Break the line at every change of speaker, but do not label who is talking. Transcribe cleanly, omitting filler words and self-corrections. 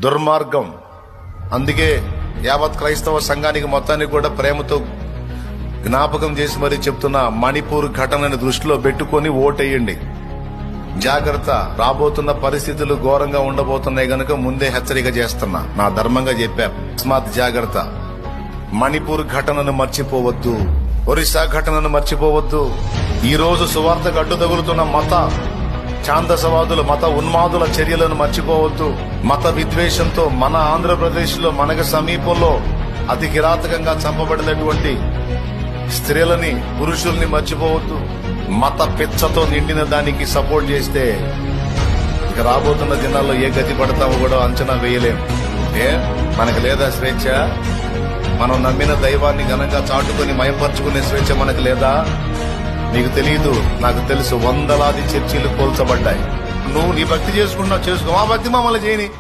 దుర్మార్గం. అందుకే యావత్ క్రైస్తవ సంఘానికి మొత్తానికి కూడా ప్రేమతో జ్ఞాపకం చేసి మరీ చెప్తున్నా, మణిపూర్ ఘటనని దృష్టిలో పెట్టుకుని ఓటేయండి. జాగ్రత్త, రాబోతున్న పరిస్థితులు ఘోరంగా ఉండబోతున్నాయి గనుక ముందే హెచ్చరిక చేస్తున్నా. నా ధర్మంగా చెప్పా, తస్మాత్ జాగ్రత్త. మణిపూర్ ఘటనను మర్చిపోవద్దు, ఒరిస్సా ఘటనను మర్చిపోవద్దు. ఈ రోజు సువార్తకు అడ్డు తగులుతున్న మత ఛాందసవాదుల, మత ఉన్మాదుల చర్యలను మర్చిపోవద్దు. మత విద్వేషంతో మన ఆంధ్రప్రదేశ్ లో మనకు సమీపంలో అతి కిరాతకంగా చంపబడినటువంటి స్త్రీలని, పురుషుల్ని మర్చిపోవద్దు. మత పిచ్చతో నిండిన దానికి సపోర్ట్ చేస్తే ఇక రాబోతున్న దినాల్లో ఏ గతి పడతామో కూడా అంచనా వేయలేం. మనకు లేదా స్వేచ్ఛ? మనం నమ్మిన దైవాన్ని ఘనంగా చాటుకొని మయపరుచుకునే స్వేచ్ఛ మనకు లేదా? నీకు తెలియదు, నాకు తెలుసు. వందలాది చర్చిలు కోల్చబడ్డాయి. నువ్వు నీ భక్తి చేసుకుంటున్నావు, చేసుకో. మా భక్తి మమ్మల్ని చేయని.